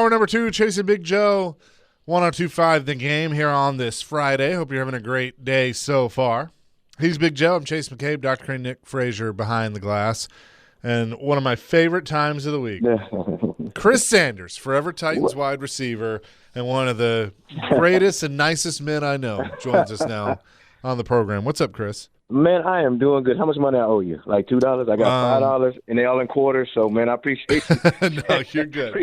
Hour number 2, Chasing Big Joe, 102.5 The Game here on this Friday. Hope you're having a great day so far. He's Big Joe. I'm Chase McCabe, Dr. Crane, Nick Frazier behind the glass. And one of my favorite times of the week, Chris Sanders, forever Titans wide receiver, and one of the greatest and nicest men I know, joins us now on the program. What's up, Chris? Man, I am doing good. How much money I owe you? Like $2? I got $5, and they all in quarters. So, man, I appreciate you. No, you're good.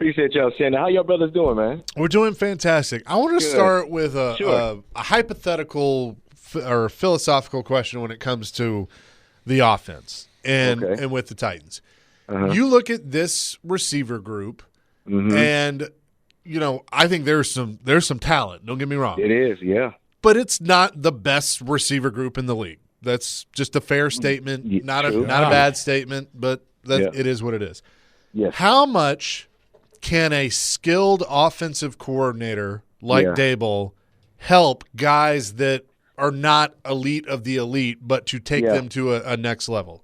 Appreciate y'all saying that. How y'all brothers doing, man? We're doing fantastic. I want to start with a hypothetical or philosophical question when it comes to the offense and with the Titans. You look at this receiver group, and I think there's some talent. Don't get me wrong. It is, yeah. But it's not the best receiver group in the league. That's just a fair statement, not a bad statement, but it is what it is. Yes. How much can a skilled offensive coordinator like Dable help guys that are not elite of the elite, but to take them to a next level?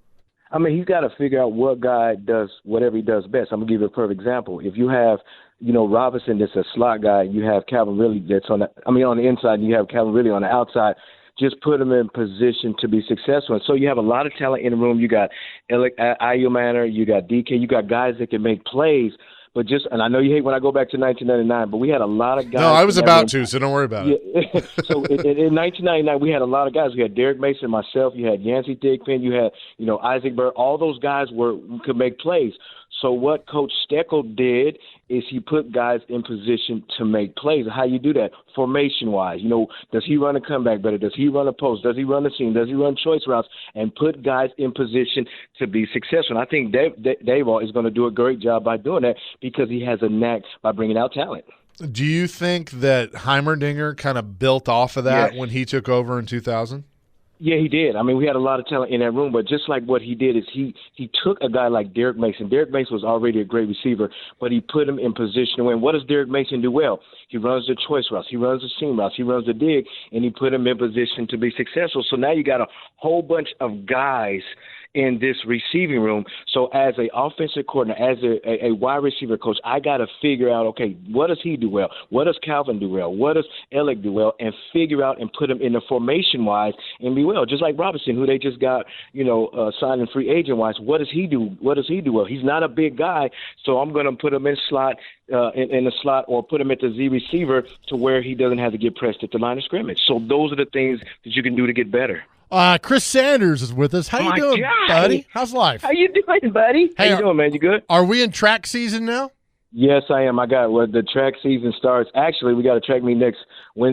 I mean, he's got to figure out what guy does whatever he does best. I'm going to give you a perfect example. If you have Robinson that's a slot guy, you have Calvin Ridley on the inside, and you have Calvin Ridley on the outside. Just put them in position to be successful. And so you have a lot of talent in the room. You got Ayumanner, you got DK, you got guys that can make plays. But and I know you hate when I go back to 1999, but we had a lot of guys. No, I was about to, so don't worry about it. So in 1999, we had a lot of guys. We had Derek Mason, myself. You had Yancey Thigpen. You had, Isaac Burr. All those guys could make plays. So what Coach Steckel did is he put guys in position to make plays. How you do that? Formation-wise. Does he run a comeback better? Does he run a post? Does he run a seam? Does he run choice routes? And put guys in position to be successful. And I think Daboll is going to do a great job by doing that because he has a knack by bringing out talent. Do you think that Heimerdinger kind of built off of that when he took over in 2000? Yeah, he did. I mean, we had a lot of talent in that room, but just like what he did is he took a guy like Derek Mason. Derek Mason was already a great receiver, but he put him in position to win. What does Derek Mason do well? He runs the choice routes. He runs the seam routes. He runs the dig, and he put him in position to be successful. So now you got a whole bunch of guys in this receiving room. So as an offensive coordinator, as a wide receiver coach, I got to figure out, okay, what does he do well? What does Calvin do well? What does Alec do well? And figure out and put him in the formation-wise and be well. Just like Robinson, who they just got, signed in free agent-wise. What does he do? What does he do well? He's not a big guy, so I'm going to put him in slot, in the slot, or put him at the Z receiver to where he doesn't have to get pressed at the line of scrimmage. So those are the things that you can do to get better. Chris Sanders is with us. How you doing, buddy? How's life? How you doing, buddy? How you doing, man? You good? Are we in track season now? Yes, I am. The track season starts. Actually, we got a track meet next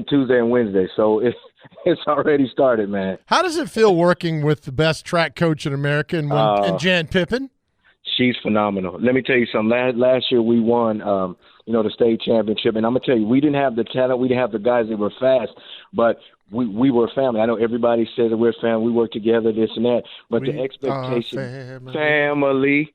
Tuesday and Wednesday, so it's already started, man. How does it feel working with the best track coach in America and Jan Pippen? She's phenomenal. Let me tell you something. Last year we won, the state championship, and I'm gonna tell you, we didn't have the talent, we didn't have the guys that were fast, but we were family. I know everybody says that we're family, we work together, this and that, but the expectation, family.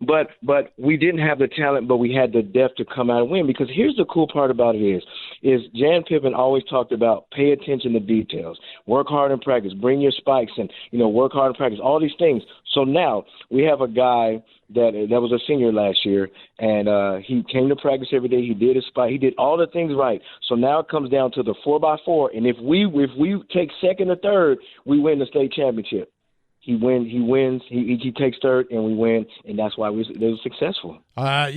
But we didn't have the talent, but we had the depth to come out and win. Because here's the cool part about it is Jan Pippen always talked about pay attention to details, work hard in practice, bring your spikes, and work hard in practice, all these things. So now we have a guy that was a senior last year, and he came to practice every day. He did his spike. He did all the things right. So now it comes down to the 4x4, and if we take second or third, we win the state championship. He wins. He takes third, and we win, and that's why they're successful. I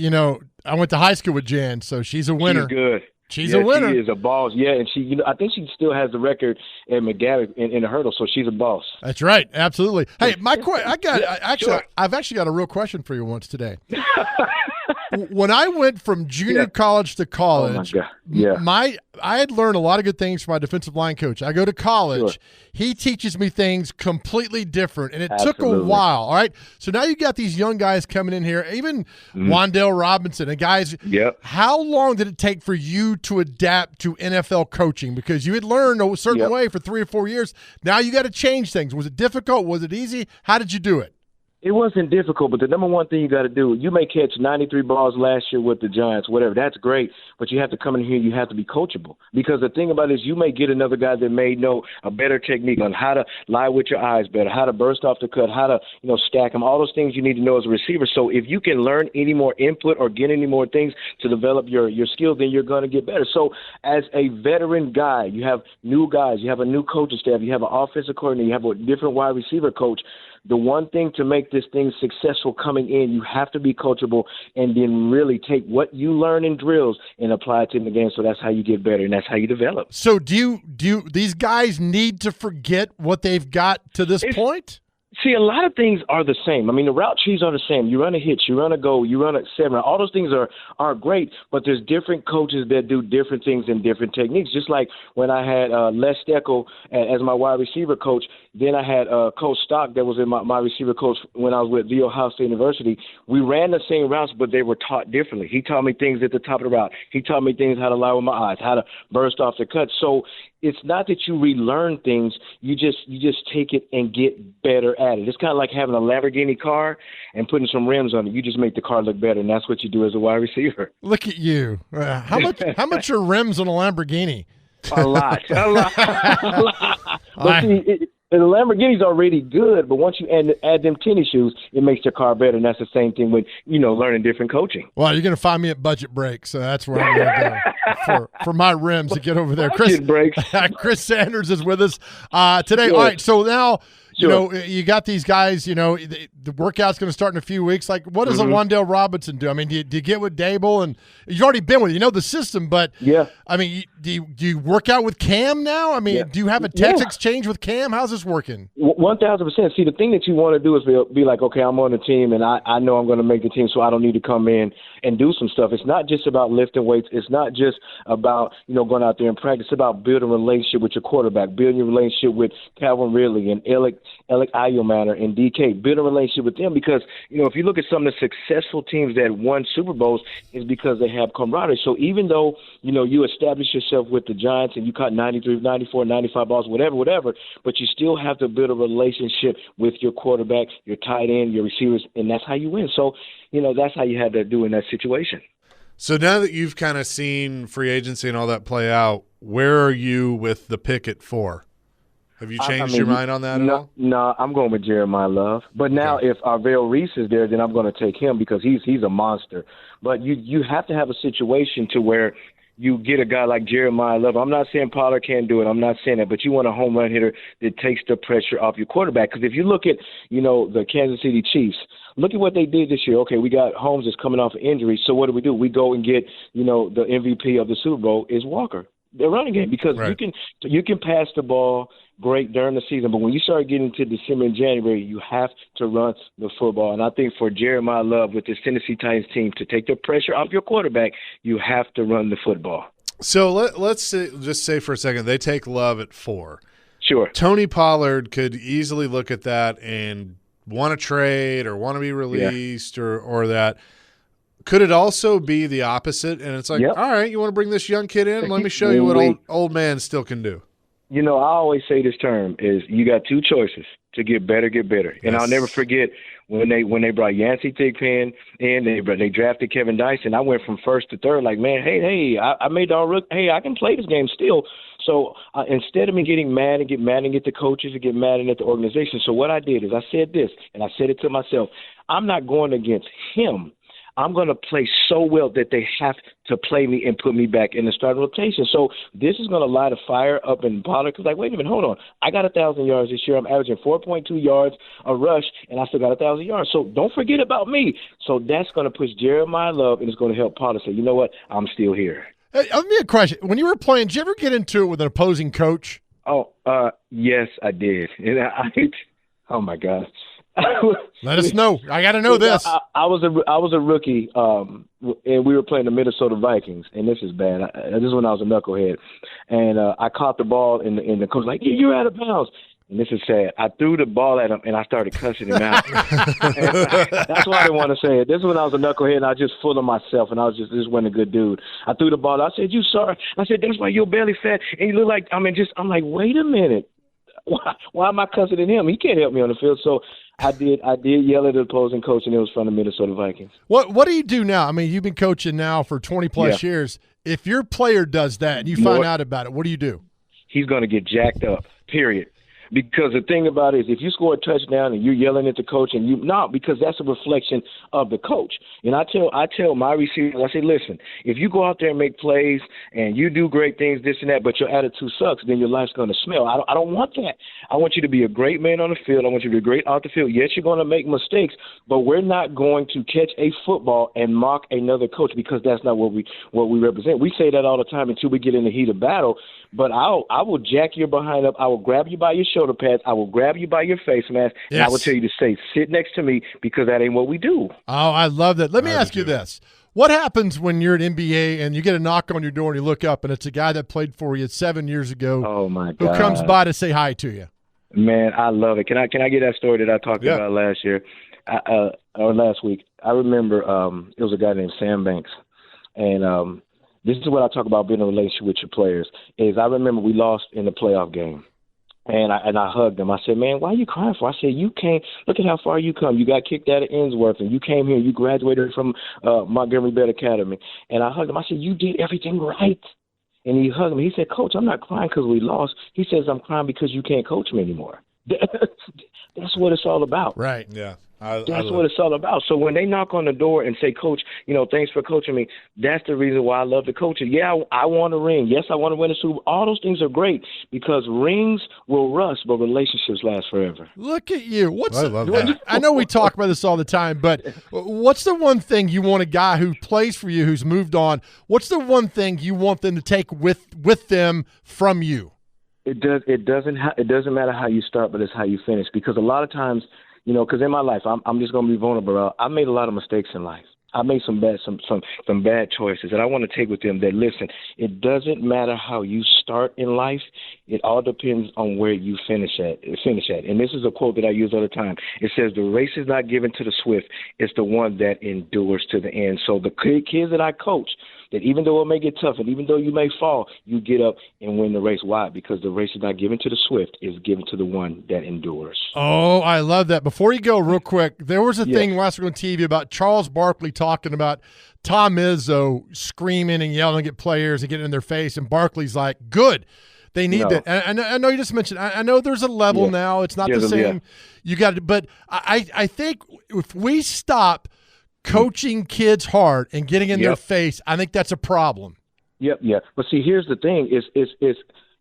went to high school with Jan, so she's a winner. She's good. She's a winner. She is a boss. Yeah, and she, I think she still has the record at McGavick in the hurdle, so she's a boss. That's right, absolutely. Hey, I've actually got a real question for you once today. When I went from junior college to college, I had learned a lot of good things from my defensive line coach. I go to college. Sure. He teaches me things completely different, and it took a while, all right? So now you got these young guys coming in here, even Wan'Dale Robinson and guys. Yep. How long did it take for you to adapt to NFL coaching? Because you had learned a certain way for 3 or 4 years. Now you got to change things. Was it difficult? Was it easy? How did you do it? It wasn't difficult, but the number one thing you got to do, you may catch 93 balls last year with the Giants, whatever. That's great, but you have to come in here. You have to be coachable, because the thing about it is you may get another guy that may know a better technique on how to lie with your eyes better, how to burst off the cut, how to stack them, all those things you need to know as a receiver. So if you can learn any more input or get any more things to develop your skills, then you're going to get better. So as a veteran guy, you have new guys, you have a new coaching staff, you have an offensive coordinator, you have a different wide receiver coach. The one thing to make this thing successful coming in, you have to be coachable and then really take what you learn in drills and apply it to the game. So that's how you get better, and that's how you develop. So do these guys need to forget what they've got to this point? See, a lot of things are the same. I mean, the route trees are the same. You run a hitch, you run a go, you run a seven. All those things are great, but there's different coaches that do different things and different techniques. Just like when I had Les Steckel as my wide receiver coach, then I had Coach Stock that was in my receiver coach when I was with The Ohio State University. We ran the same routes, but they were taught differently. He taught me things at the top of the route. He taught me things how to lie with my eyes, how to burst off the cut. So it's not that you relearn things. You just take it and get better at it. It's kind of like having a Lamborghini car and putting some rims on it. You just make the car look better, and that's what you do as a wide receiver. Look at you. How much are rims on a Lamborghini? A lot. But see, the Lamborghini's already good, but once you add them tennis shoes, it makes your car better, and that's the same thing with, learning different coaching. Well, you're going to find me at Budget Brakes, so that's where I'm going to go for my rims to get over there. Chris Sanders is with us today. Sure. All right, so now – you got these guys, the workout's going to start in a few weeks. Like, what does a Wan'Dale Robinson do? I mean, do you get with Dable? And you've already been with the system, but, yeah. I mean, do you work out with Cam now? I mean, do you have a text exchange with Cam? How's this working? 1,000%. See, the thing that you want to do is be like, okay, I'm on the team, and I know I'm going to make the team, so I don't need to come in and do some stuff. It's not just about lifting weights. It's not just about, going out there and practice. It's about building a relationship with your quarterback, building a relationship with Calvin Ridley and Alec Ayomanor and DK. Build a relationship with them, because, if you look at some of the successful teams that won Super Bowls, is because they have camaraderie. So even though, you establish yourself with the Giants and you caught 93, 94, 95 balls, whatever, but you still have to build a relationship with your quarterback, your tight end, your receivers, and that's how you win. So, that's how you had to do in that situation. So now that you've kind of seen free agency and all that play out, where are you with the pick at 4? Have you changed your mind on that at all? No, I'm going with Jeremiah Love. But now if Arvell Reese is there, then I'm going to take him, because he's a monster. But you have to have a situation to where you get a guy like Jeremiah Love. I'm not saying Pollard can't do it. I'm not saying that. But you want a home run hitter that takes the pressure off your quarterback. Because if you look at, the Kansas City Chiefs, look at what they did this year. Okay, we got Holmes that's coming off an injury. So what do? We go and get, the MVP of the Super Bowl is Walker, the running game, because you can pass the ball great during the season, but when you start getting to December and January, you have to run the football. And I think for Jeremiah Love with this Tennessee Titans team, to take the pressure off your quarterback, you have to run the football. So let's just say for a second they take Love at 4. Sure. Tony Pollard could easily look at that and want to trade or want to be released or that. Could it also be the opposite? And it's like, all right, you want to bring this young kid in? Let me show you what old man still can do. I always say this term is you got two choices to get better. And I'll never forget when they brought Yancey Thigpen in, they drafted Kevin Dyson. I went from first to third, like, man, hey, I made all rook. Hey, I can play this game still. So instead of me getting mad and get the coaches and get mad at the organization, so what I did is I said this, and I said it to myself. I'm not going against him. I'm going to play so well that they have to play me and put me back in the starting rotation. So this is going to light a fire up in Pollard, because, like, wait a minute, hold on. I got 1,000 yards this year. I'm averaging 4.2 yards a rush, and I still got 1,000 yards. So don't forget about me. So that's going to push Jeremiah Love, and it's going to help Pollard say, you know what, I'm still here. Hey, let me a question. When you were playing, did you ever get into it with an opposing coach? Oh, yes, I did. And oh, my God. Let us know. I got to know this. I was a rookie, and we were playing the Minnesota Vikings, and this is bad. This is when I was a knucklehead, and I caught the ball, and the coach was like, "You're out of bounds." And this is sad. I threw the ball at him, and I started cussing him out. That's why I didn't want to say it. This is when I was a knucklehead, and I was just full of myself, and I was just wasn't a good dude. I threw the ball. I said, "You sorry?" I said, "That's why you're belly fat, and you look like." I'm like, wait a minute. Why am I cussing at him? He can't help me on the field. So I did yell at the opposing coach, and it was from the Minnesota Vikings. What do you do now? I mean, you've been coaching now for 20-plus years. If your player does that and you find out about it, what do you do? He's going to get jacked up, period. Because the thing about it is, if you score a touchdown and you're yelling at the coach, and because that's a reflection of the coach. And I tell my receivers, I say, listen, if you go out there and make plays and you do great things, this and that, but your attitude sucks, then your life's going to smell. I don't want that. I want you to be a great man on the field. I want you to be great off the field. Yes, you're going to make mistakes, but we're not going to catch a football and mock another coach, because that's not what we represent. We say that all the time until we get in the heat of battle. But I will jack your behind up. I will grab you by your shoulder pads. I will grab you by your face mask. Yes. And I will tell you to say, sit next to me, because that ain't what we do. Oh, I love that. Let me ask you this. What happens when you're at NBA and you get a knock on your door and you look up and it's a guy that played for you 7 years ago? Oh, my God. Who comes by to say hi to you? Man, I love it. Can I get that story that I talked about last year or last week? I remember it was a guy named Sam Banks. And this is what I talk about being in a relationship with your players. Is I remember we lost in the playoff game, and I hugged him. I said, man, why are you crying for? I said, you came. Look at how far you come. You got kicked out of Innsworth, and you came here. You graduated from Montgomery Bell Academy. And I hugged him. I said, you did everything right. And he hugged me. He said, Coach, I'm not crying because we lost. He says, I'm crying because you can't coach me anymore. That's what it's all about. Right. Yeah. That's what it's all about. So when they knock on the door and say, Coach, thanks for coaching me, that's the reason why I love to coach it. Yeah, I want a ring. Yes, I want to win a Super Bowl. All those things are great, because rings will rust, but relationships last forever. Look at you. I love that. I know we talk about this all the time, but what's the one thing you want a guy who plays for you, who's moved on, what's the one thing you want them to take with them from you? It doesn't matter how you start, but it's how you finish. Because a lot of times, because in my life, I'm just going to be vulnerable. I made a lot of mistakes in life. I made some bad choices, and I want to take with them that, listen, it doesn't matter how you start in life. It all depends on where you finish at. And this is a quote that I use all the time. It says, the race is not given to the swift. It's the one that endures to the end. So the kids that I coach, that even though it may get tough and even though you may fall, you get up and win the race. Why? Because the race is not given to the swift. It's given to the one that endures. Oh, I love that. Before you go, real quick, there was a thing last week on TV about Charles Barkley talking about Tom Izzo screaming and yelling at players and getting in their face, and Barkley's like, good. They need that. And I know you just mentioned, I know there's a level now. It's not the same. Yeah. You got to, but I think if we stop coaching kids hard and getting in their face, I think that's a problem. Yep. But see, here's the thing: is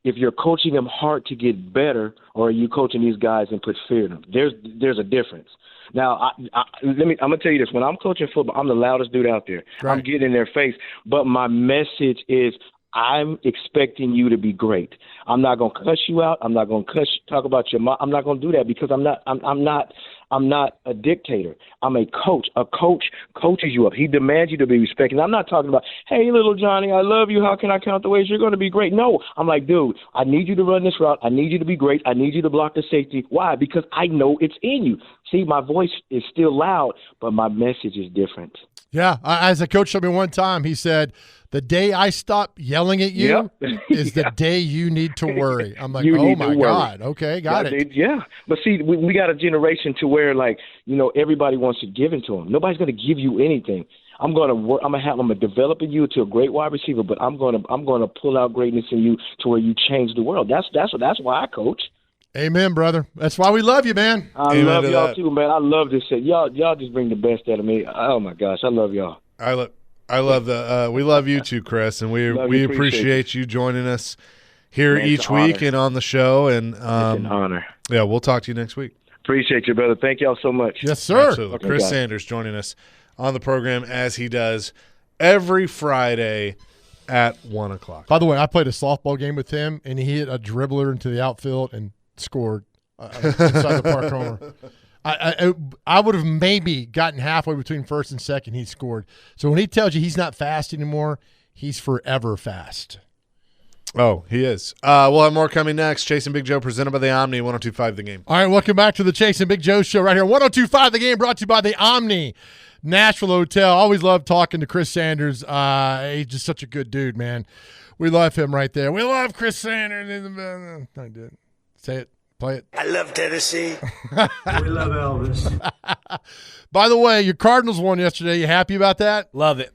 if you're coaching them hard to get better, or are you coaching these guys and put fear in them? There's a difference. Now, I'm gonna tell you this: when I'm coaching football, I'm the loudest dude out there. Right. I'm getting in their face, but my message is, I'm expecting you to be great. I'm not gonna cuss you out. I'm not gonna talk about your mom. I'm not gonna do that, because I'm not a dictator. I'm a coach. A coach coaches you up. He demands you to be respected. I'm not talking about, hey, little Johnny, I love you. How can I count the ways you're going to be great? No. I'm like, dude, I need you to run this route. I need you to be great. I need you to block the safety. Why? Because I know it's in you. See, my voice is still loud, but my message is different. Yeah. As a coach told me one time, he said, the day I stop yelling at you is the day you need to worry. I'm like, oh, my God. Okay, got it. Yeah. But see, we got a generation to where, like, everybody wants it given to them. Nobody's going to give you anything. I'm going to work. I'm going to develop you to a great wide receiver, but I'm going to pull out greatness in you to where you change the world. That's why I coach. Amen, brother. That's why we love you, man. I love y'all too, man. I love this shit. Y'all just bring the best out of me. Oh my gosh, I love y'all. I love we love you too, Chris, and we appreciate you joining us here each week and on the show. And it's an honor. Yeah, we'll talk to you next week. Appreciate you, brother. Thank y'all so much. Yes, sir. Absolutely. Okay, Chris Sanders joining us on the program, as he does every Friday at 1:00. By the way, I played a softball game with him, and he hit a dribbler into the outfield and scored inside the park homer. I would have maybe gotten halfway between first and second. He scored. So when he tells you he's not fast anymore, he's forever fast. Oh, he is. We'll have more coming next. Chase and Big Joe, presented by the Omni, 102.5 The Game. All right, welcome back to the Chase and Big Joe show right here. 102.5 The Game, brought to you by the Omni Nashville Hotel. Always love talking to Chris Sanders. He's just such a good dude, man. We love him right there. We love Chris Sanders. I did. Say it. Play it. I love Tennessee. We love Elvis. By the way, your Cardinals won yesterday. You happy about that? Love it.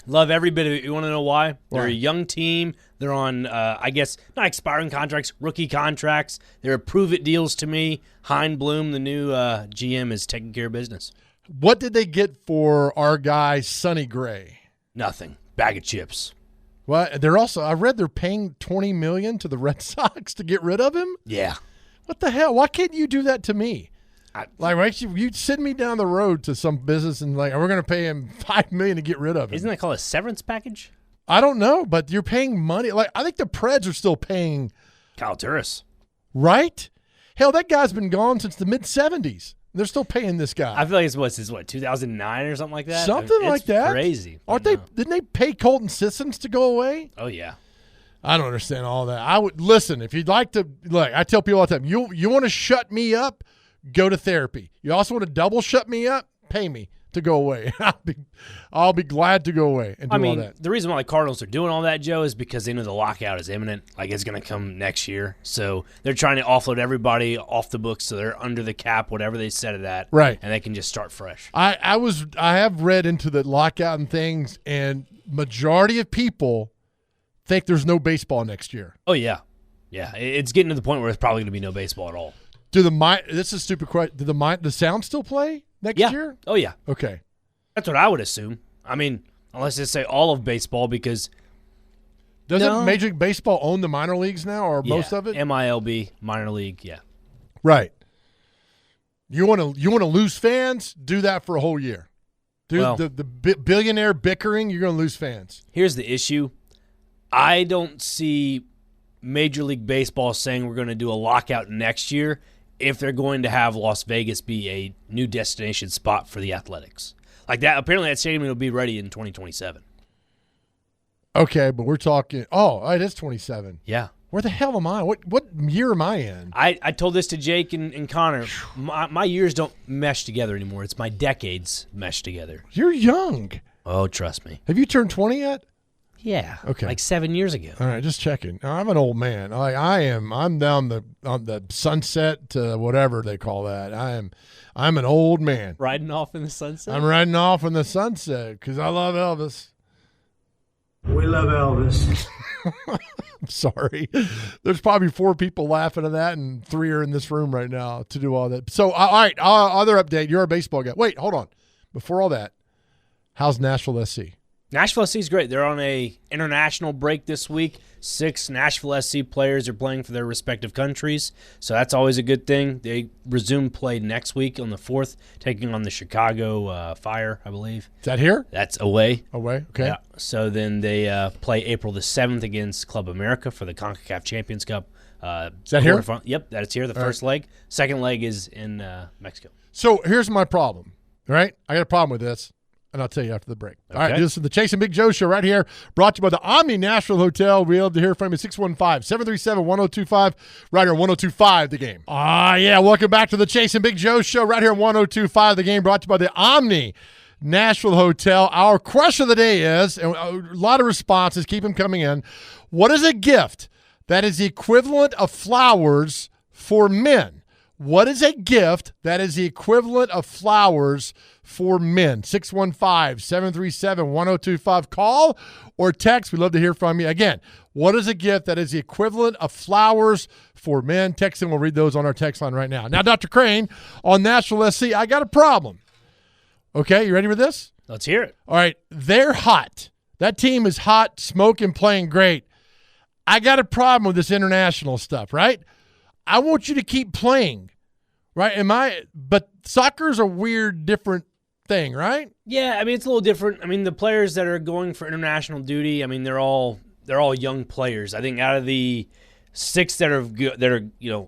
Love every bit of it. You want to know why? They're a young team. They're on, I guess, not expiring contracts, rookie contracts. They're prove-it deals to me. Hein Bloom, the new GM, is taking care of business. What did they get for our guy, Sonny Gray? Nothing. Bag of chips. Well, they're also, I read they're paying $20 million to the Red Sox to get rid of him? Yeah. What the hell? Why can't you do that to me? You send me down the road to some business and we're going to pay him $5 million to get rid of him. Isn't that called a severance package? I don't know, but you're paying money. I think the Preds are still paying Kyle Turris. Right? Hell, that guy's been gone since the mid-'70s. They're still paying this guy. I feel like it's 2009 or something like that? Something like that. Crazy. Didn't they pay Colton Sissons to go away? Oh, yeah. I don't understand all that. I would listen, if you'd like to, I tell people all the time, you want to shut me up, go to therapy. You also want to double shut me up, pay me to go away. I'll be glad to go away and do all that. The reason why the Cardinals are doing all that, Joe, is because they know the lockout is imminent. It's going to come next year. So they're trying to offload everybody off the books so they're under the cap, whatever they set it at. Right. And they can just start fresh. I have read into the lockout and things, and majority of people think there's no baseball next year. Oh, yeah. Yeah. It's getting to the point where it's probably going to be no baseball at all. This is a stupid question. Do the Sound still play next year? Oh, yeah. Okay. That's what I would assume. Unless they say all of baseball, because doesn't Major League Baseball own the minor leagues now, or most of it? MILB, minor league, yeah. Right. You want to lose fans? Do that for a whole year. The billionaire bickering, you're going to lose fans. Here's the issue. I don't see Major League Baseball saying we're going to do a lockout next year if they're going to have Las Vegas be a new destination spot for the Athletics. That, apparently that stadium will be ready in 2027. Okay, but we're talking – it is 27. Yeah. Where the hell am I? What year am I in? I told this to Jake and Connor. My years don't mesh together anymore. It's my decades mesh together. You're young. Oh, trust me. Have you turned 20 yet? Yeah. Okay. 7 years ago. All right, just checking. I'm an old man. I am. I'm down on the sunset to whatever they call that. I'm an old man. Riding off in the sunset? I'm riding off in the sunset because I love Elvis. We love Elvis. I'm sorry. There's probably 4 people laughing at that, and 3 are in this room right now to do all that. So, all right, other update. You're a baseball guy. Wait, hold on. Before all that, how's Nashville SC? Nashville SC is great. They're on a international break this week. 6 Nashville SC players are playing for their respective countries, so that's always a good thing. They resume play next week on the 4th, taking on the Chicago Fire, I believe. Is that here? That's away. Away, okay. Yeah. So then they play April the 7th against Club America for the CONCACAF Champions Cup. Is that here? Yep, that's here, the first leg. Second leg is in Mexico. So here's my problem, right? I got a problem with this. And I'll tell you after the break. Okay. All right, this is the Chase and Big Joe Show right here, brought to you by the Omni Nashville Hotel. We'll be able to hear from you, 615-737-1025, right here on 102.5 The Game. Yeah, welcome back to the Chase and Big Joe Show right here on 102.5 The Game, brought to you by the Omni Nashville Hotel. Our question of the day is, and a lot of responses, keep them coming in, what is a gift that is the equivalent of flowers for men? What is a gift that is the equivalent of flowers for men? 615-737-1025. Call or text. We'd love to hear from you. Again, what is a gift that is the equivalent of flowers for men? Text in. We'll read those on our text line right now. Now, Dr. Crane, on Nashville SC, I got a problem. Okay, you ready for this? Let's hear it. All right, they're hot. That team is hot, smoking, playing great. I got a problem with this international stuff, right? I want you to keep playing, right? But soccer's a weird, different thing, right? Yeah, it's a little different. The players that are going for international duty, they're all young players. I think out of the 6 that are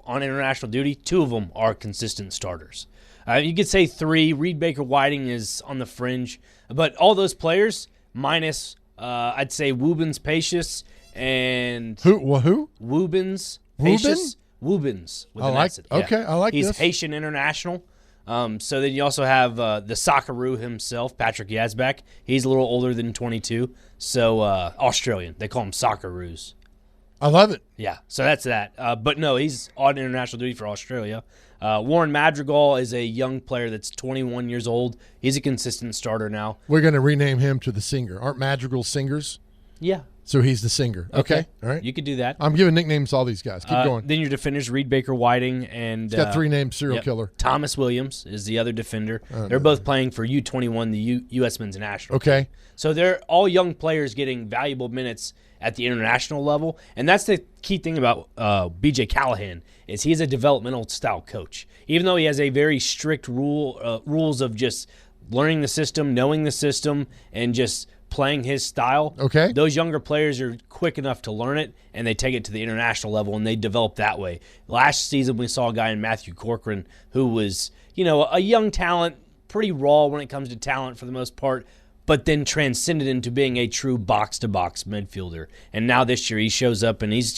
on international duty, 2 of them are consistent starters. You could say 3. Reed Baker Whiting is on the fringe, but all those players minus I'd say Woobens Pacious and who? Woobens Pacious. Woobens. I like He's this. Haitian international. So then you also have the Socceroo himself, Patrick Yazbek. He's a little older than 22. So Australian. They call him Socceroos. I love it. Yeah, so that's that. But no, he's on international duty for Australia. Warren Madrigal is a young player that's 21 years old. He's a consistent starter now. We're going to rename him to the Singer. Aren't Madrigal singers? Yeah. So he's the Singer. Okay. All right. You could do that. I'm giving nicknames to all these guys. Keep going. Then your defenders, Reed Baker Whiting and he's got 3 names, serial killer. Thomas Williams is the other defender. They're both playing for U21, the U.S. men's national. Okay. Team. So they're all young players getting valuable minutes at the international level, and that's the key thing about B.J. Callahan is he's a developmental style coach. Even though he has a very strict rules of just learning the system, knowing the system, and just playing his style. Okay. Those younger players are quick enough to learn it, and they take it to the international level, and they develop that way. Last season, we saw a guy in Matthew Corcoran who was, a young talent, pretty raw when it comes to talent for the most part, but then transcended into being a true box-to-box midfielder. And now this year he shows up, and he's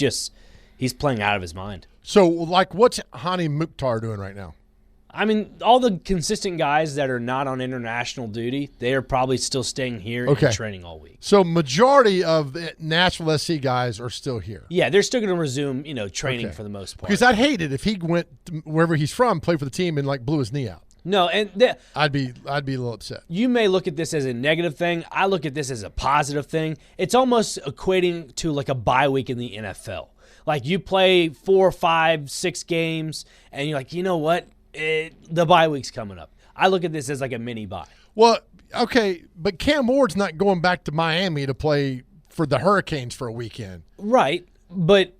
playing out of his mind. So, what's Hani Mukhtar doing right now? I mean, all the consistent guys that are not on international duty, they are probably still staying here and training all week. So majority of the Nashville SC guys are still here. Yeah, they're still going to resume, training for the most part. Because I'd hate it if he went wherever he's from, played for the team, and blew his knee out. No, and I'd be a little upset. You may look at this as a negative thing. I look at this as a positive thing. It's almost equating to like a bye week in the NFL. Like you play 4, 5, 6 games, and you're like, you know what? The bye week's coming up. I look at this as like a mini bye. Well, okay, but Cam Ward's not going back to Miami to play for the Hurricanes for a weekend. Right, but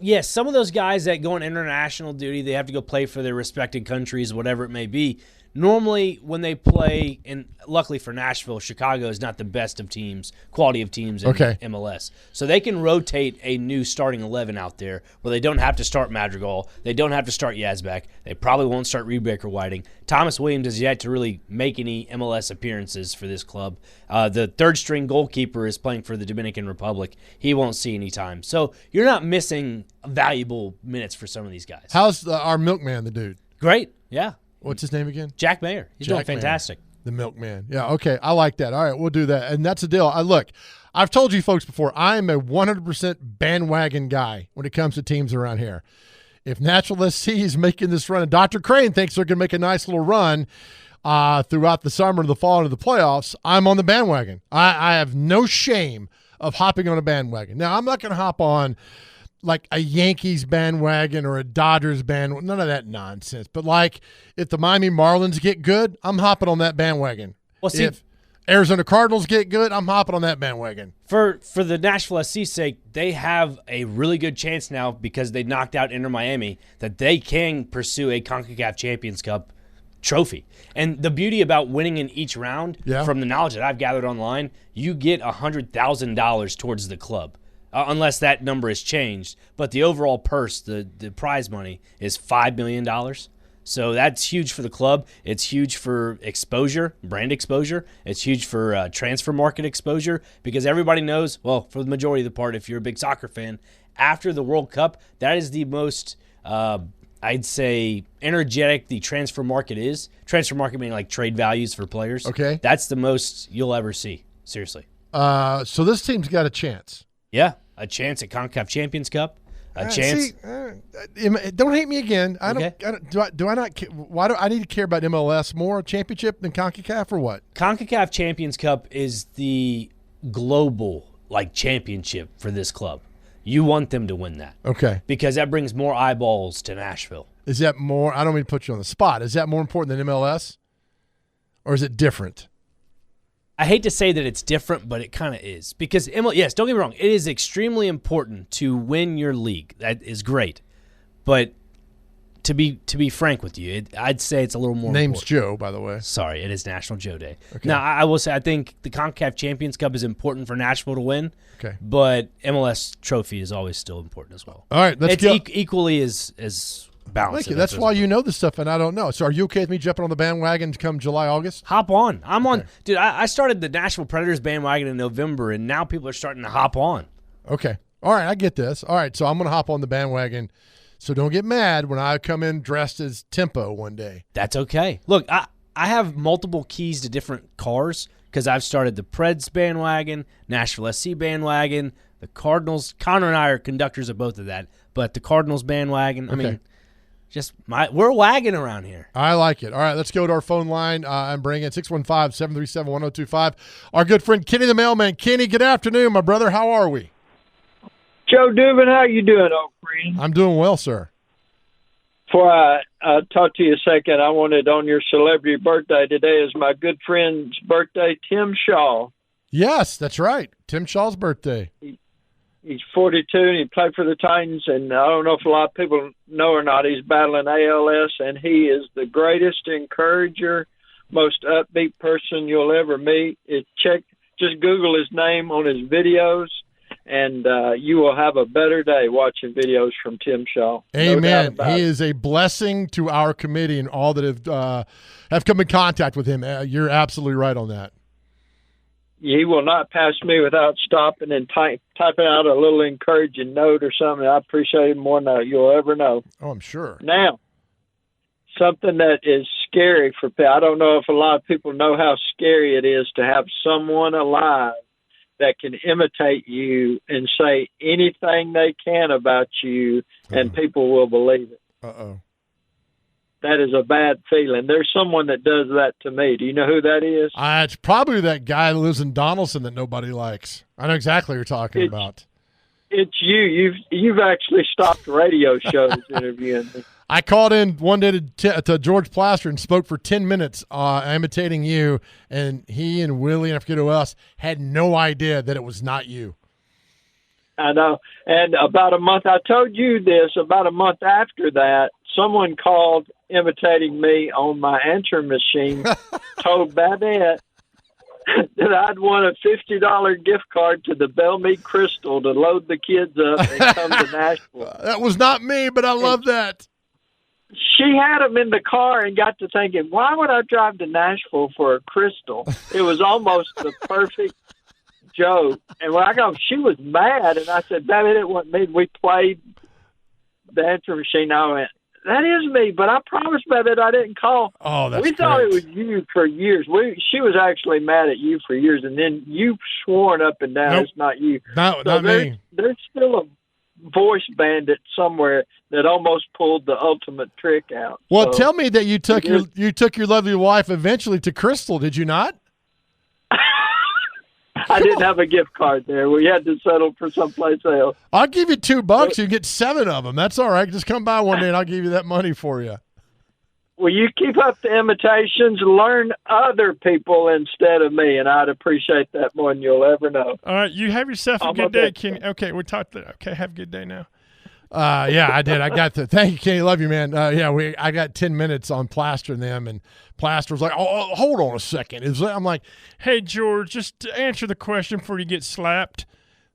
yes, some of those guys that go on international duty, they have to go play for their respected countries, whatever it may be. Normally, when they play, and luckily for Nashville, Chicago is not the best of teams, quality of teams in MLS. So they can rotate a new starting 11 out there where they don't have to start Madrigal. They don't have to start Yazbek. They probably won't start Reed Baker Whiting. Thomas Williams has yet to really make any MLS appearances for this club. The third-string goalkeeper is playing for the Dominican Republic. He won't see any time. So you're not missing valuable minutes for some of these guys. How's our milkman, the dude? Great, yeah. What's his name again? Jack Mayer. He's doing fantastic. The milkman. Yeah, okay. I like that. All right, we'll do that. And that's the deal. Look, I've told you folks before, I am a 100% bandwagon guy when it comes to teams around here. If Nashville SC is making this run, and Dr. Crane thinks they're going to make a nice little run throughout the summer, the fall, into the playoffs, I'm on the bandwagon. I have no shame of hopping on a bandwagon. Now, I'm not going to hop on like a Yankees bandwagon or a Dodgers bandwagon, none of that nonsense. But if the Miami Marlins get good, I'm hopping on that bandwagon. Well, see, if Arizona Cardinals get good, I'm hopping on that bandwagon. For the Nashville SC's sake, they have a really good chance now because they knocked out Inter Miami that they can pursue a CONCACAF Champions Cup trophy. And the beauty about winning in each round, from the knowledge that I've gathered online, you get $100,000 towards the club. Unless that number has changed. But the overall purse, the prize money, is $5 million. So that's huge for the club. It's huge for exposure, brand exposure. It's huge for transfer market exposure because everybody knows, well, for the majority of the part, if you're a big soccer fan, after the World Cup, that is the most, I'd say, energetic the transfer market is. Transfer market meaning like trade values for players. Okay. That's the most you'll ever see, seriously. So this team's got a chance. Yeah. A chance at CONCACAF Champions Cup. A chance. Don't hate me again. Okay. Do I not? Why do I need to care about MLS more championship than CONCACAF or what? CONCACAF Champions Cup is the global championship for this club. You want them to win that. Okay. Because that brings more eyeballs to Nashville. Is that more? I don't mean to put you on the spot. Is that more important than MLS, or is it different? I hate to say that it's different, but it kind of is. Because, yes, don't get me wrong, it is extremely important to win your league. That is great. But to be frank with you, I'd say it's a little more Name's important. Joe, by the way. Sorry, it is National Joe Day. Okay. Now, I will say I think the CONCACAF Champions Cup is important for Nashville to win. Okay. But MLS trophy is always still important as well. All right, let's go. It's equally as balanced. Thank you. That's why you know this stuff and I don't know. So are you okay with me jumping on the bandwagon to come July, August? Hop on. I'm on. Dude, I started the Nashville Predators bandwagon in November, and now people are starting to hop on. Okay. All right, I get this. All right, so I'm going to hop on the bandwagon. So don't get mad when I come in dressed as Tempo one day. That's okay. Look, I have multiple keys to different cars because I've started the Preds bandwagon, Nashville SC bandwagon, the Cardinals. Connor and I are conductors of both of that, but the Cardinals bandwagon, I mean, we're wagging around here. I like it. All right, let's go to our phone line and bring in 615-737-1025. Our good friend Kenny the Mailman. Kenny, good afternoon, my brother. How are we? Joe Dubin, how you doing, old friend? I'm doing well, sir. Before I talk to you a second, I wanted on your celebrity birthday today is my good friend's birthday, Tim Shaw. Yes, that's right. Tim Shaw's birthday. He's 42, and he played for the Titans, and I don't know if a lot of people know or not, he's battling ALS, and he is the greatest encourager, most upbeat person you'll ever meet. Just Google his name on his videos, and you will have a better day watching videos from Tim Shaw. Amen. He is a blessing to our committee and all that have come in contact with him. You're absolutely right on that. He will not pass me without stopping and typing out a little encouraging note or something. I appreciate him more than you'll ever know. Oh, I'm sure. Now, something that is scary for people. I don't know if a lot of people know how scary it is to have someone alive that can imitate you and say anything they can about you, and people will believe it. Uh-oh. That is a bad feeling. There's someone that does that to me. Do you know who that is? It's probably that guy that lives in Donaldson that nobody likes. I know exactly what you're talking about. It's you. You've actually stopped radio shows interviewing me. I called in one day to George Plaster and spoke for 10 minutes imitating you, and he and Willie and I forget who else had no idea that it was not you. I know. And about a month, I told you this, about a month after that, someone called imitating me on my answering machine, told Babette that I'd won a $50 gift card to the Bellmead Crystal to load the kids up and come to Nashville. That was not me, but I love that. She had them in the car and got to thinking, why would I drive to Nashville for a Crystal? It was almost the perfect joke. And when I go, she was mad, and I said, Babette, it wasn't me. We played the answering machine. I went, that is me, but I promised Babette I didn't call. Oh, that's We thought it was you for years. She was actually mad at you for years, and then you sworn up and down it's not you. No, so not me. There's still a voice bandit somewhere that almost pulled the ultimate trick out. Well, tell me that you took your lovely wife eventually to Crystal, did you not? I didn't have a gift card there. We had to settle for someplace else. I'll give you $2. You get 7 of them. That's all right. Just come by one day and I'll give you that money for you. Well, you keep up the imitations, learn other people instead of me, and I'd appreciate that more than you'll ever know. All right, you have yourself a good day, Kenny. Okay, we talked. Okay, have a good day now. Yeah, I did. Thank you, Kenny. Love you, man. I got 10 minutes on Plaster and them, and Plaster was like, oh, hold on a second. I'm like, hey, George, just answer the question before you get slapped.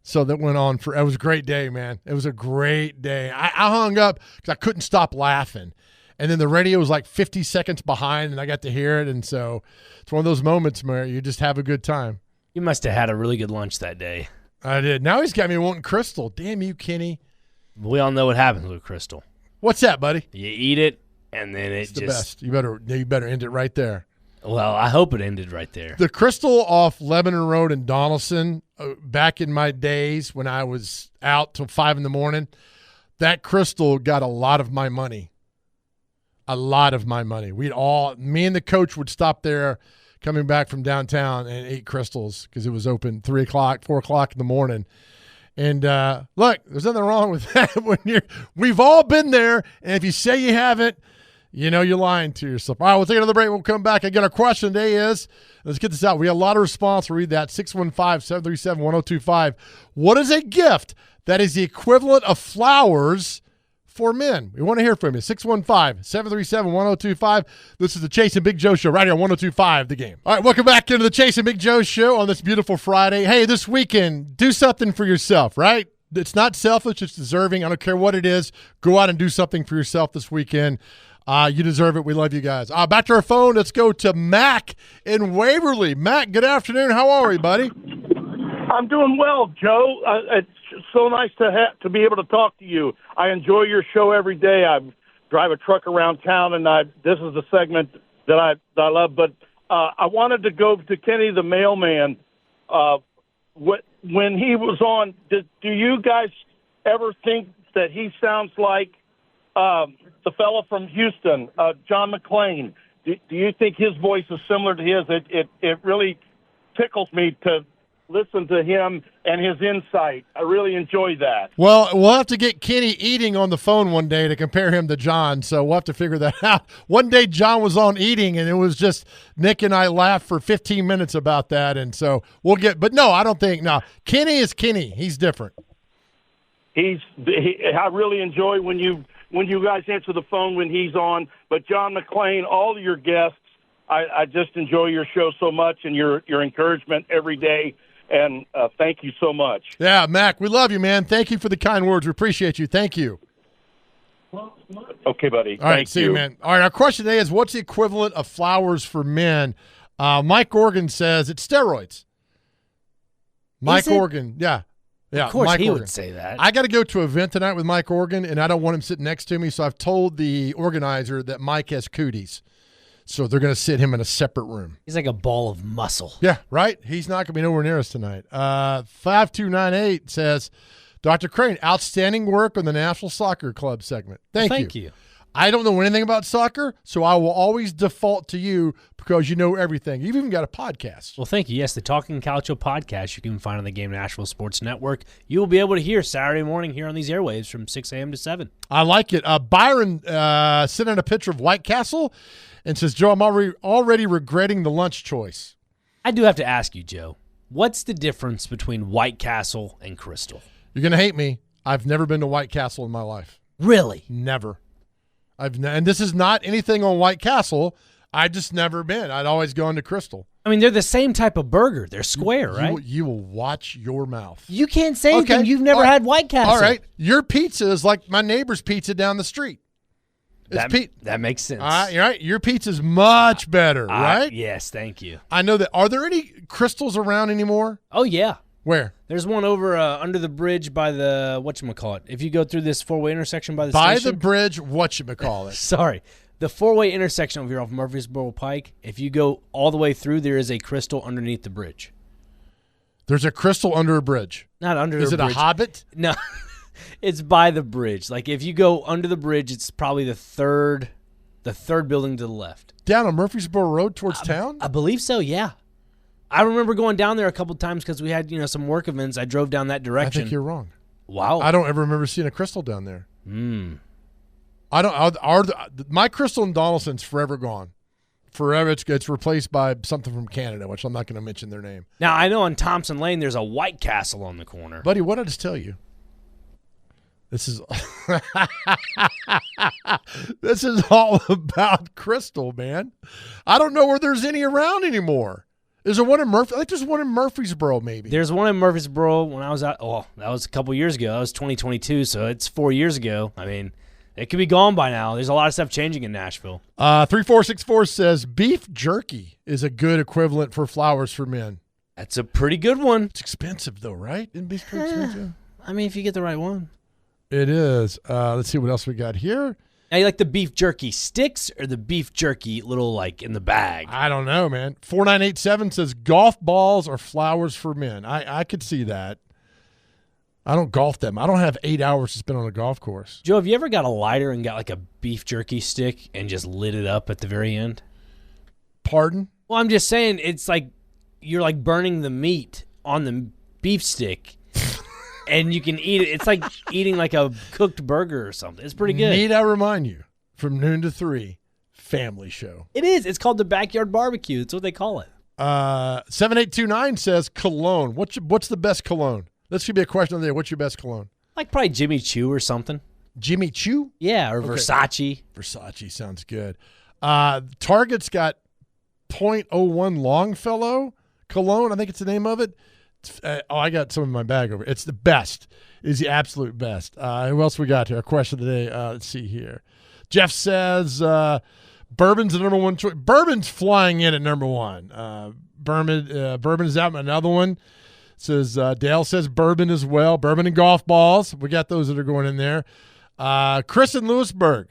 So that went on it was a great day, man. It was a great day. I hung up because I couldn't stop laughing. And then the radio was like 50 seconds behind, and I got to hear it. And so it's one of those moments where you just have a good time. You must have had a really good lunch that day. I did. Now he's got me wanting Crystal. Damn you, Kenny. We all know what happens with Crystal. What's that, buddy? You eat it, and then it's the best. You better end it right there. Well, I hope it ended right there. The Crystal off Lebanon Road in Donaldson, back in my days when I was out till 5 a.m, that Crystal got a lot of my money. A lot of my money. Me and the coach would stop there coming back from downtown and eat Crystals because it was open 3 o'clock, 4 o'clock in the morning. And look, there's nothing wrong with that. We've all been there, and if you say you haven't, you know you're lying to yourself. All right, we'll take another break. We'll come back. Again, our question today is, let's get this out. We got a lot of response. We'll read that, 615-737-1025. What is a gift that is the equivalent of flowers for men? We want to hear from you. 615-737-1025. This is the Chase and Big Joe Show right here on 102.5 The Game. All right, welcome back into the Chase and Big Joe Show on this beautiful Friday. Hey, this weekend, do something for yourself, right? It's not selfish. It's deserving. I don't care what it is. Go out and do something for yourself this weekend. You deserve it. We love you guys. Back to our phone. Let's go to Mac in Waverly. Mac, good afternoon. How are you, buddy? I'm doing well, Joe. It's so nice to be able to talk to you. I enjoy your show every day. I drive a truck around town, and this is the segment that I love. But I wanted to go to Kenny the mailman. When he was on, do you guys ever think that he sounds like the fella from Houston, John McClain? Do you think his voice is similar to his? It really tickles me to listen to him and his insight. I really enjoy that. Well, we'll have to get Kenny Eating on the phone one day to compare him to John, so we'll have to figure that out. One day John was on Eating, and it was just Nick and I laughed for 15 minutes about that, and so we'll get – but no, I don't think – no. Kenny is Kenny. He's different. I really enjoy when you guys answer the phone when he's on, but John McClain, all of your guests, I just enjoy your show so much and your encouragement every day. And thank you so much. Yeah, Mac, we love you, man. Thank you for the kind words. We appreciate you. Thank you. Okay, buddy. All right, see you, man. All right, our question today is, what's the equivalent of flowers for men? Mike Organ says it's steroids. Mike Organ, yeah. Of course Mike he Organ would say that. I got to go to an event tonight with Mike Organ, and I don't want him sitting next to me, so I've told the organizer that Mike has cooties. So they're going to sit him in a separate room. He's like a ball of muscle. Yeah, right? He's not going to be nowhere near us tonight. 5298 says, Dr. Crane, outstanding work on the National Soccer Club segment. Thank you. I don't know anything about soccer, so I will always default to you because you know everything. You've even got a podcast. Well, thank you. Yes, the Talking Calcio podcast you can find on the Game Nashville Sports Network. You will be able to hear Saturday morning here on these airwaves from 6 a.m. to 7. I like it. Byron sent in a picture of White Castle and says, Joe, I'm already regretting the lunch choice. I do have to ask you, Joe, what's the difference between White Castle and Crystal? You're going to hate me. I've never been to White Castle in my life. Really? Never. And this is not anything on White Castle. I just never been. I'd always gone to Crystal. I mean, they're the same type of burger. They're square, right? You will watch your mouth. You can't say anything. You've never had White Castle. All right. Your pizza is like my neighbor's pizza down the street. That makes sense. You're right. Your pizza's much better, right? Yes, thank you. I know that. Are there any Crystals around anymore? Oh, yeah. Where? There's one over under the bridge by the, whatchamacallit. If you go through this four-way intersection by the station. By the bridge, whatchamacallit. Sorry. The four-way intersection over here off Murfreesboro Pike, if you go all the way through, there is a Crystal underneath the bridge. There's a Crystal under a bridge? Not under the bridge. Is it a Hobbit? No. It's by the bridge. Like, if you go under the bridge, it's probably the third building to the left. Down on Murfreesboro Road towards town? I believe so, yeah. I remember going down there a couple times because we had, some work events. I drove down that direction. I think you're wrong. Wow. I don't ever remember seeing a Crystal down there. I don't. My Crystal in Donaldson's forever gone. Forever, it's replaced by something from Canada, which I'm not going to mention their name. Now, I know on Thompson Lane there's a White Castle on the corner. Buddy, what did I just tell you? This is this is all about Crystal, man. I don't know where there's any around anymore. Is there one in I think there's one in Murfreesboro, maybe. There's one in Murfreesboro when I was out. Oh, that was a couple years ago. That was 2022, so it's 4 years ago. I mean, it could be gone by now. There's a lot of stuff changing in Nashville. 3464 says beef jerky is a good equivalent for flowers for men. That's a pretty good one. It's expensive, though, right? Isn't beef pretty expensive? I mean, if you get the right one. It is. Let's see what else we got here. Now, you like the beef jerky sticks or the beef jerky little, like, in the bag? I don't know, man. 4987 says golf balls are flowers for men. I could see that. I don't golf them. I don't have 8 hours to spend on a golf course. Joe, have you ever got a lighter and got, like, a beef jerky stick and just lit it up at the very end? Pardon? Well, I'm just saying it's like you're, like, burning the meat on the beef stick. And you can eat it. It's like eating like a cooked burger or something. It's pretty good. Need I remind you, from noon to 3, family show. It is. It's called the Backyard Barbecue. That's what they call it. 7829 says cologne. What's the best cologne? This should be a question of the day. What's your best cologne? Like probably Jimmy Choo or something. Jimmy Choo? Yeah, or okay. Versace. Versace sounds good. Target's got 0.01 Longfellow cologne. I think it's the name of it. I got some in my bag over. It's the best. It's the absolute best. Who else we got here? A question of the day. Let's see here. Jeff says bourbon's the number one choice. Bourbon's flying in at number one. Bourbon is out. Another one says Dale says bourbon as well. Bourbon and golf balls. We got those that are going in there. Chris in Lewisburg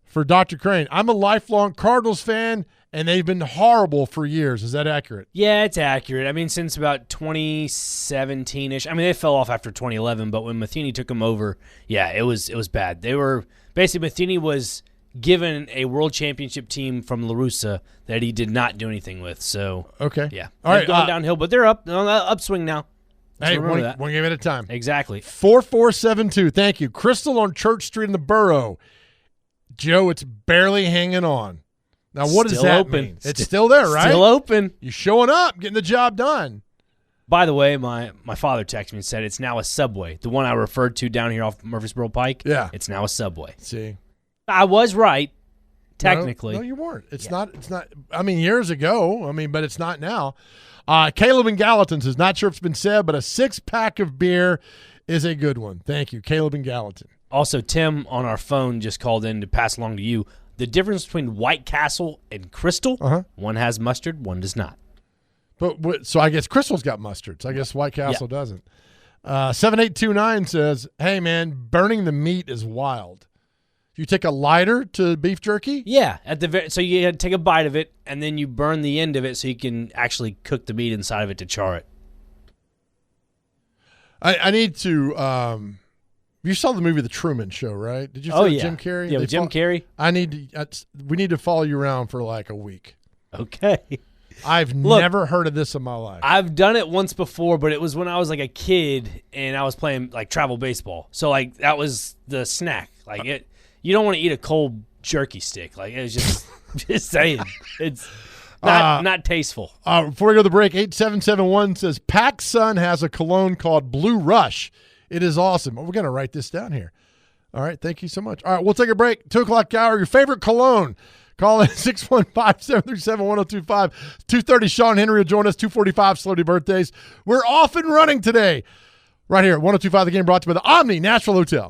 for Dr. Crane. I'm a lifelong Cardinals fan and they've been horrible for years. Is that accurate? Yeah, it's accurate. I mean, since about 2017-ish. I mean, they fell off after 2011, but when Matheny took them over, yeah, it was bad. They were basically Matheny was given a world championship team from La Russa that he did not do anything with. So okay, yeah, all right, going downhill, but they're up on the upswing now. Hey, one game at a time. Exactly. 4472. Thank you. Crystal on Church Street in the Borough. Joe, it's barely hanging on. Now, what does that mean? It's still there, right? Still open. You're showing up, getting the job done. By the way, my father texted me and said it's now a Subway. The one I referred to down here off Murfreesboro Pike. Yeah, it's now a Subway. See, I was right, technically. No, you weren't. It's not. I mean, years ago. I mean, but it's not now. Caleb in Gallatin says, not sure if it's been said, but a 6-pack of beer is a good one. Thank you, Caleb in Gallatin. Also, Tim on our phone just called in to pass along to you the difference between White Castle and Crystal. One has mustard, one does not. But so I guess Crystal's got mustard. So I guess White Castle doesn't. 7829 says, hey, man, burning the meat is wild. You take a lighter to beef jerky? Yeah, so you take a bite of it, and then you burn the end of it so you can actually cook the meat inside of it to char it. I need to you saw the movie The Truman Show, right? Did you see Jim Carrey? Yeah, with Jim Carrey. We need to follow you around for like a week. Okay. I've never heard of this in my life. I've done it once before, but it was when I was like a kid and I was playing like travel baseball. So like that was the snack. Like you don't want to eat a cold jerky stick. Like it was just saying. It's not tasteful. Before we go to the break, 8771 says PacSun has a cologne called Blue Rush. It is awesome. We're going to write this down here. All right, thank you so much. All right, we'll take a break. 2 o'clock hour, your favorite cologne. Call in 615-737-1025. 2:30, Sean Henry will join us. 2:45, Celebrity Birthdays. We're off and running today. Right here at 102.5 The Game, brought to you by the Omni Nashville Hotel.